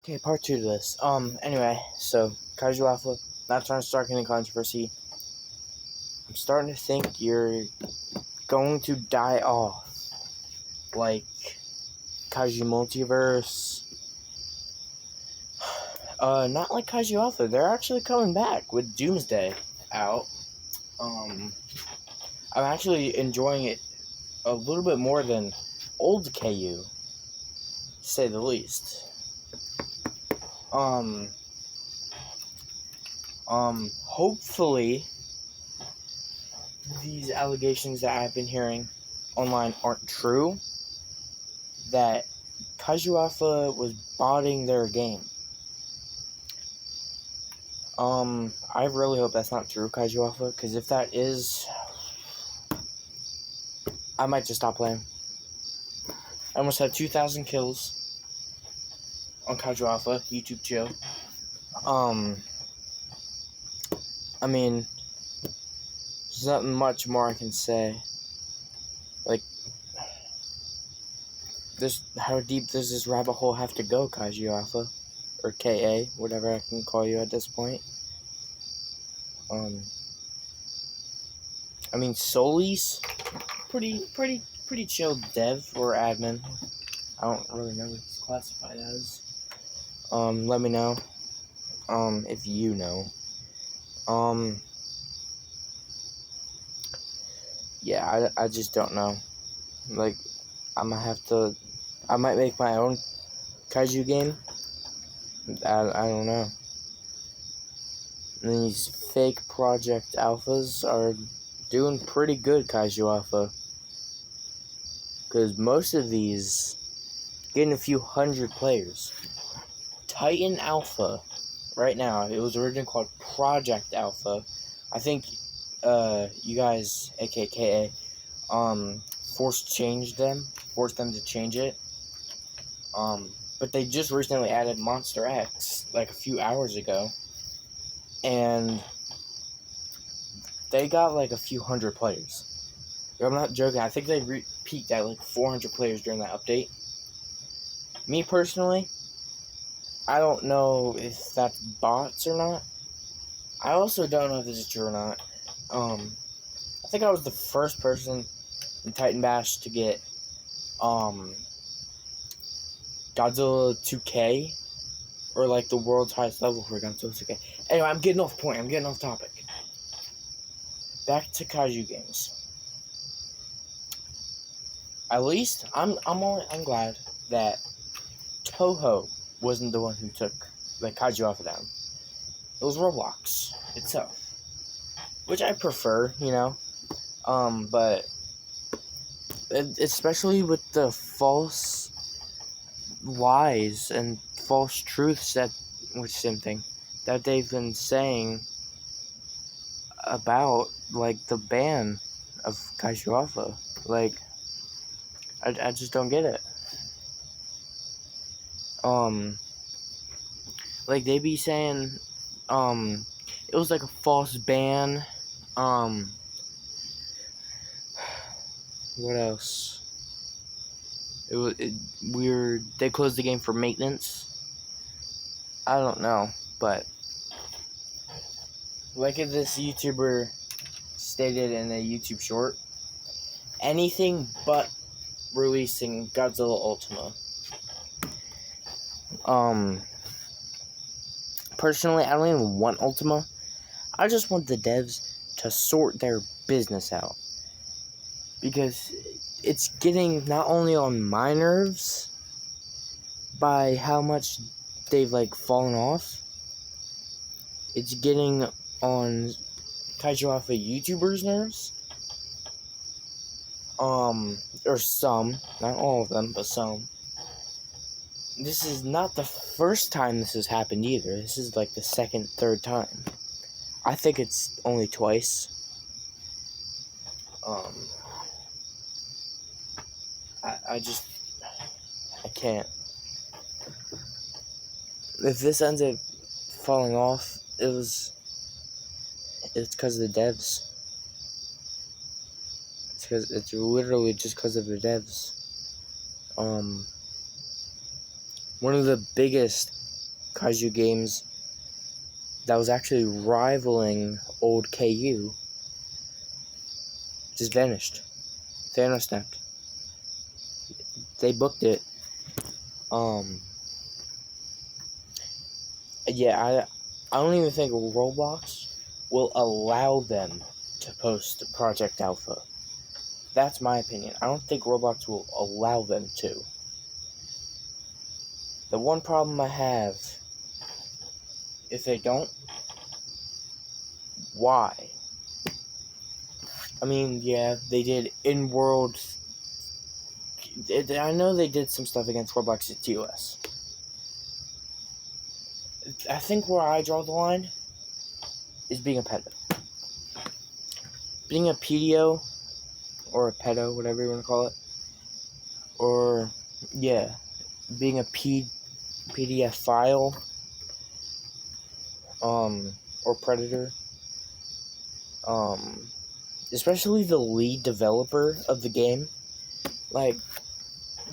Okay, part 2 to this. Anyway, so, Kaiju Alpha, not trying to start any controversy. I'm starting to think you're going to die off. Like, Kaiju Multiverse. Not like Kaiju Alpha. They're actually coming back with Doomsday out. I'm actually enjoying it a little bit more than old KU, to say the least. Hopefully, these allegations that I've been hearing online aren't true, that Kaiju Alpha was botting their game. I really hope that's not true, Kaiju Alpha, because if that is, I might just stop playing. I almost had 2,000 kills on Kaiju Alpha, YouTube chill. I mean, there's not much more I can say. Like, how deep does this rabbit hole have to go, Kaiju Alpha? Or KA, whatever I can call you at this point. I mean, Solis, pretty chill dev or admin. I don't really know what he's classified as. Let me know. If you know. Yeah, I just don't know. Like, I might make my own Kaiju game. I don't know. And these fake Project Alphas are doing pretty good, Kaiju Alpha. Because most of these getting a few hundred players. Titan Alpha, right now, it was originally called Project Alpha. I think you guys, aka forced them to change it. But they just recently added Monster X, like a few hours ago. And they got like a few hundred players. I'm not joking, I think they peaked at like 400 players during that update. Me personally, I don't know if that's bots or not. I also don't know if this is true or not. I think I was the first person in Titan Bash to get Godzilla 2K, or like the world's highest level for Godzilla 2K. Anyway, I'm getting off point. I'm getting off topic. Back to Kaiju games. At least I'm glad that Toho wasn't the one who took the Kaiju Alpha down. It was Roblox itself, which I prefer, you know. But especially with the false lies and false truths that they've been saying about, like, the ban of Kaiju Alpha. Like, I just don't get it. Like, they be saying, it was like a false ban. What else? They closed the game for maintenance. I don't know, but like this YouTuber stated in a YouTube short, anything but releasing Godzilla Ultima. Personally, I don't even want Ultima. I just want the devs to sort their business out. Because it's getting not only on my nerves by how much they've, like, fallen off, it's getting on Kaiju Alpha YouTubers' nerves. Or some, not all of them, but some. This is not the first time this has happened either. This is like the second, third time. I think it's only twice. I can't. If this ends up falling off, it's because of the devs. It's literally just because of the devs. One of the biggest kaiju games that was actually rivaling old KU just vanished. Thanos snapped. They booked it. Yeah, I don't even think Roblox will allow them to post Project Alpha. That's my opinion. I don't think Roblox will allow them to. The one problem I have, if they don't, why? I mean, yeah, they did in-world. I know they did some stuff against Roblox at TOS. I think where I draw the line is being a pedo. Being a pedo, or a pedo, whatever you want to call it, or, yeah, being a PDF file, or predator, especially the lead developer of the game. Like,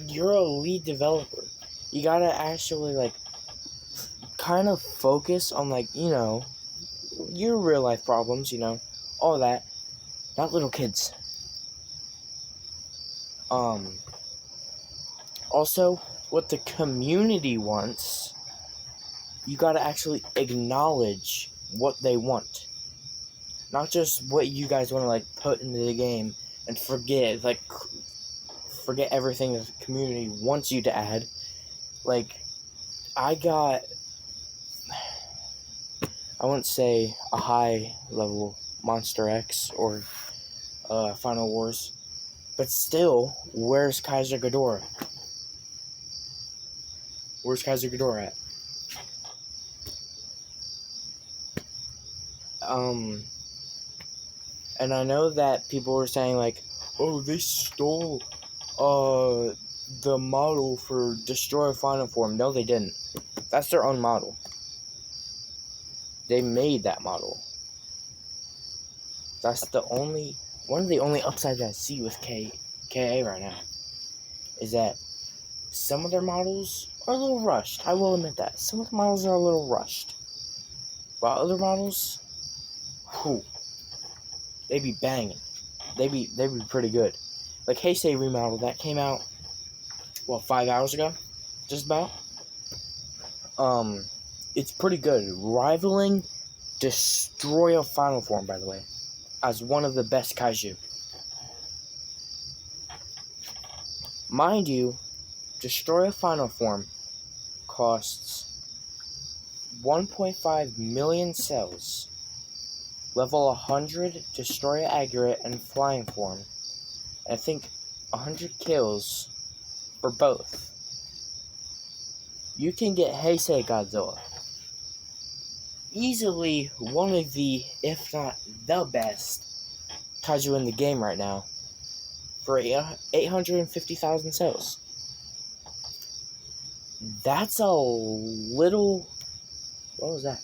you're a lead developer. You gotta actually, like, kind of focus on, like, you know, your real life problems, you know, all that. Not little kids. Also, what the community wants, you gotta actually acknowledge what they want. Not just what you guys want to, like, put into the game and forget everything that the community wants you to add. Like, I wouldn't say a high level Monster X or Final Wars, but still, where's Kaiser Ghidorah? Where's Kaiser Ghidorah at? And I know that people were saying, like, oh, they stole the model for Destroy Final Form. No, they didn't. That's their own model. They made that model. That's one of the only upsides I see with KA right now is that some of their models are a little rushed. I will admit that. Some of the models are a little rushed. While other models, they be banging. They be pretty good. Like Heisei Remodel, that came out, 5 hours ago? Just about. It's pretty good. Rivaling Destroyer Final Form, by the way, as one of the best kaiju. Mind you, Destroyer Final Form costs 1.5 million cells, level 100 Destroyer Aggregate and Flying Form, and I think 100 kills for both. You can get Heisei Godzilla. Easily one of the, if not the best, kaiju in the game right now for 850,000 cells. That's a little... What was that?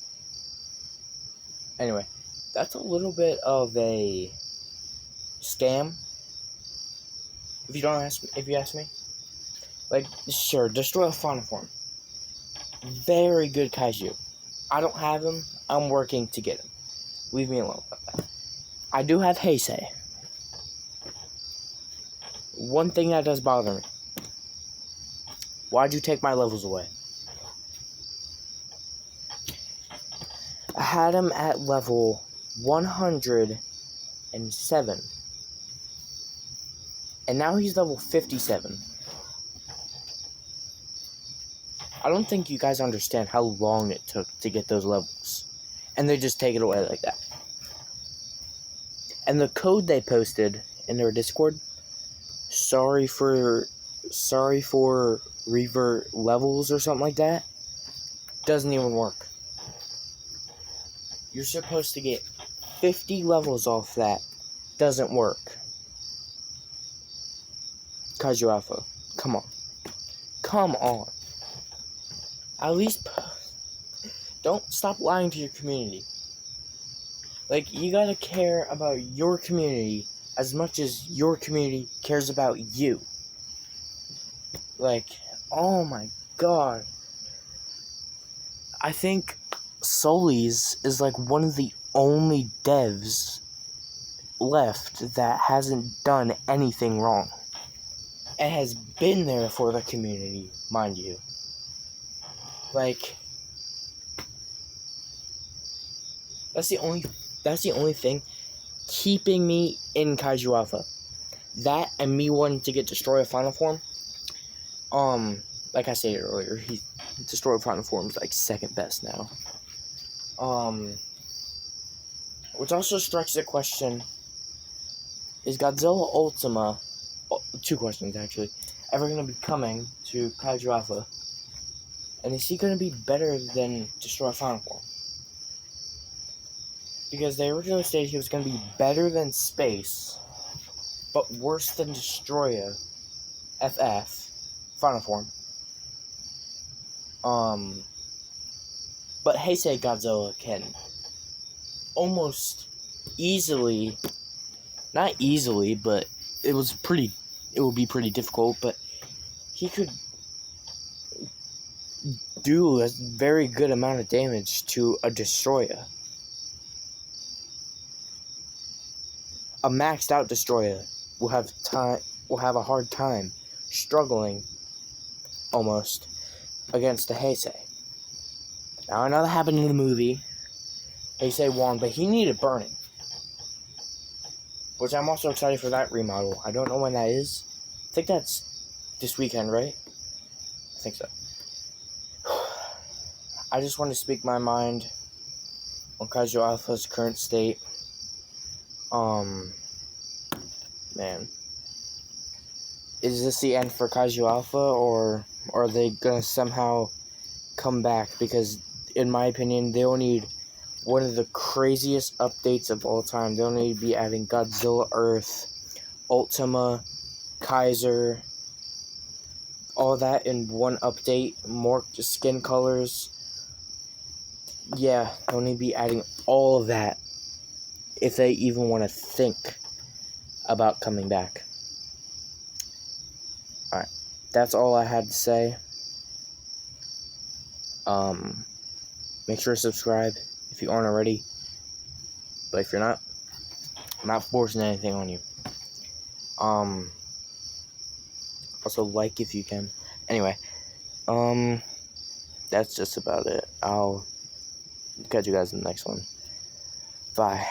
Anyway, that's a little bit of a scam. If you ask me. Like, sure, Destroy Final Form. Very good kaiju. I don't have him. I'm working to get him. Leave me alone about that. I do have Heisei. One thing that does bother me. Why'd you take my levels away? I had him at level 107. And now he's level 57. I don't think you guys understand how long it took to get those levels. And they just take it away like that. And the code they posted in their Discord, sorry for revert levels or something like that, doesn't even work. You're supposed to get 50 levels off that. Doesn't work. Kaiju Alpha. Come on. Come on. At least don't stop lying to your community. Like, you gotta care about your community as much as your community cares about you. Like, oh my god. I think Sully's is like one of the only devs left that hasn't done anything wrong. And has been there for the community, mind you. Like, that's the only thing keeping me in Kaiju Alpha. That and me wanting to get Destroyer Final Form. Like I said earlier, Destroyer Final Form is like second best now. Which also strikes the question: is Godzilla Ultima, two questions actually, ever going to be coming to Kaiju Alpha? And is he going to be better than Destroyer Final Form? Because they originally stated he was going to be better than Space, but worse than Destroyer FF Final Form. But Heisei Godzilla can almost easily, not easily, but it would be pretty difficult, but he could do a very good amount of damage to a Destroyer. A maxed out Destroyer will have a hard time struggling almost against a Heisei. Now, I know that happened in the movie. Heisei won, but he needed burning. Which I'm also excited for that remodel. I don't know when that is. I think that's this weekend, right? I think so. I just want to speak my mind on Kaiju Alpha's current state. Man. Is this the end for Kaiju Alpha, or are they gonna somehow come back? Because, in my opinion, they'll need one of the craziest updates of all time. They'll need to be adding Godzilla Earth, Ultima, Kaiser, all that in one update, more skin colors. Yeah, they'll need to be adding all of that if they even want to think about coming back. Alright, that's all I had to say. Make sure to subscribe if you aren't already. But if you're not, I'm not forcing anything on you. Also like if you can. Anyway, that's just about it. I'll catch you guys in the next one. Bye.